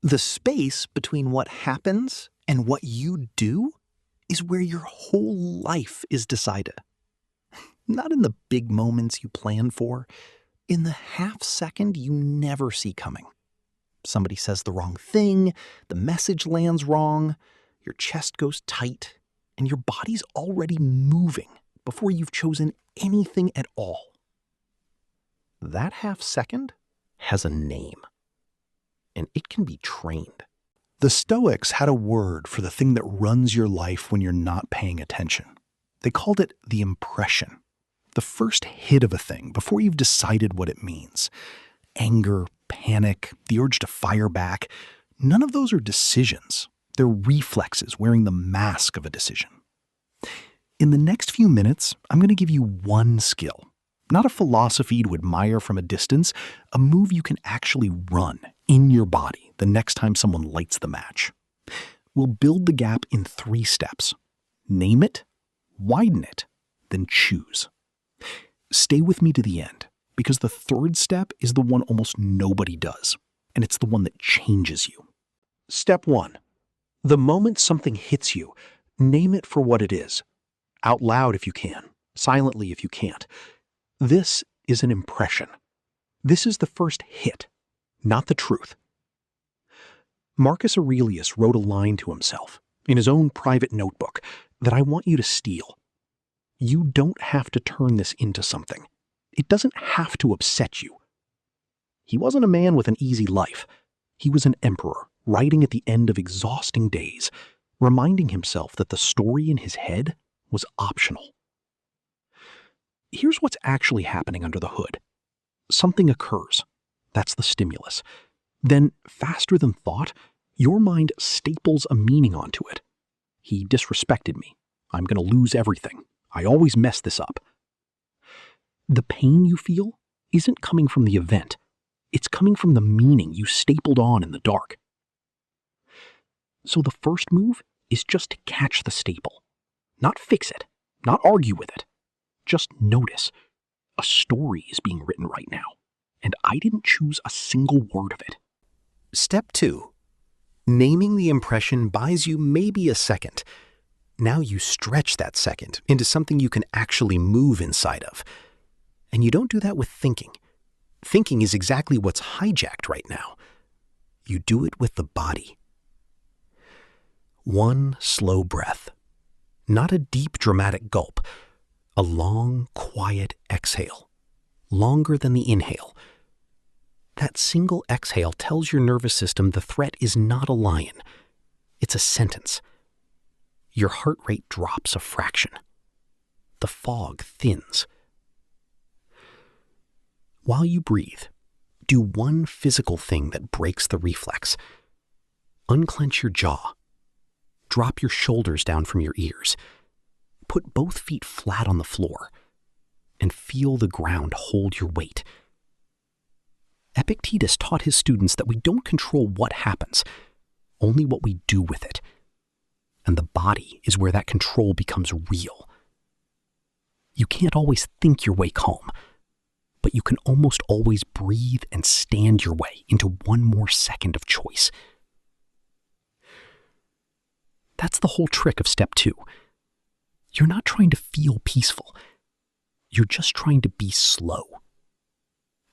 The space between what happens and what you do is where your whole life is decided. Not in the big moments you plan for, in the half second you never see coming. Somebody says the wrong thing, the message lands wrong, your chest goes tight, and your body's already moving before you've chosen anything at all. That half second has a name, and it can be trained. The Stoics had a word for the thing that runs your life when you're not paying attention. They called it the impression. The first hit of a thing before you've decided what it means. Anger, panic, the urge to fire back, none of those are decisions. They're reflexes wearing the mask of a decision. In the next few minutes, I'm going to give you one skill. Not a philosophy to admire from a distance, a move you can actually run in your body the next time someone lights the match. We'll build the gap in 3 steps. Name it, widen it, then choose. Stay with me to the end, because the 3rd step is the one almost nobody does, and it's the one that changes you. Step 1. The moment something hits you, name it for what it is. Out loud if you can, silently if you can't. This is an impression. This is the first hit, not the truth. Marcus Aurelius wrote a line to himself in his own private notebook that I want you to steal. You don't have to turn this into something. It doesn't have to upset you. He wasn't a man with an easy life. He was an emperor, writing at the end of exhausting days, reminding himself that the story in his head was optional. Here's what's actually happening under the hood. Something occurs. That's the stimulus. Then, faster than thought, your mind staples a meaning onto it. He disrespected me. I'm going to lose everything. I always mess this up. The pain you feel isn't coming from the event. It's coming from the meaning you stapled on in the dark. So the first move is just to catch the staple. Not fix it. Not argue with it. Just notice. A story is being written right now, and I didn't choose a single word of it. Step 2. Naming the impression buys you maybe a second. Now you stretch that second into something you can actually move inside of. And you don't do that with thinking. Thinking is exactly what's hijacked right now. You do it with the body. One slow breath. Not a deep, dramatic gulp. A long, quiet exhale. Longer than the inhale. That single exhale tells your nervous system the threat is not a lion. It's a sentence. Your heart rate drops a fraction. The fog thins. While you breathe, do one physical thing that breaks the reflex. Unclench your jaw. Drop your shoulders down from your ears. Put both feet flat on the floor. And feel the ground hold your weight. Epictetus taught his students that we don't control what happens, only what we do with it. And the body is where that control becomes real. You can't always think your way calm, but you can almost always breathe and stand your way into one more second of choice. That's the whole trick of step 2. You're not trying to feel peaceful. You're just trying to be slow.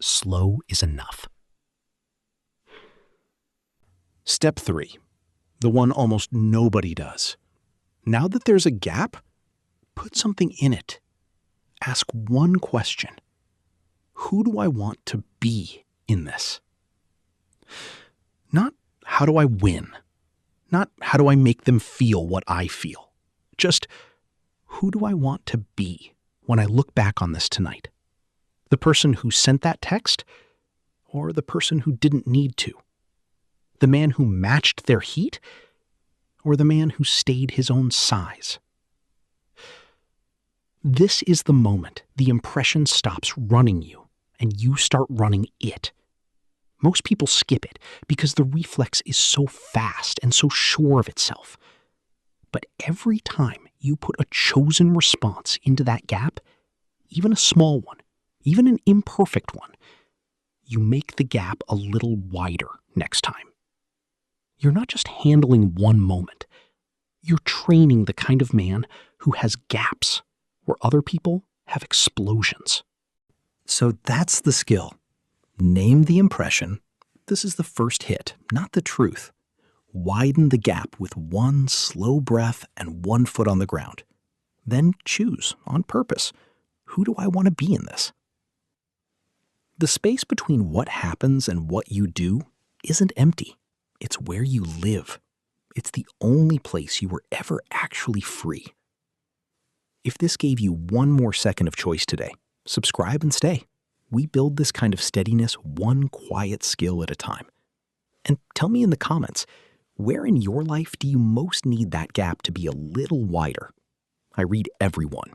Slow is enough. Step 3. The one almost nobody does. Now that there's a gap, put something in it. Ask one question. Who do I want to be in this? Not how do I win? Not how do I make them feel what I feel? Just who do I want to be when I look back on this tonight? The person who sent that text, or the person who didn't need to? The man who matched their heat, or the man who stayed his own size? This is the moment the impression stops running you and you start running it. Most people skip it because the reflex is so fast and so sure of itself. But every time you put a chosen response into that gap, even a small one, even an imperfect one, you make the gap a little wider next time. you're not just handling one moment. You're training the kind of man who has gaps where other people have explosions. So that's the skill. Name the impression. This is the first hit, not the truth. Widen the gap with one slow breath and one foot on the ground. Then choose, on purpose, who do I want to be in this? The space between what happens and what you do isn't empty. It's where you live. It's the only place you were ever actually free. If this gave you one more second of choice today, subscribe and stay. We build this kind of steadiness one quiet skill at a time. And tell me in the comments, where in your life do you most need that gap to be a little wider? I read everyone,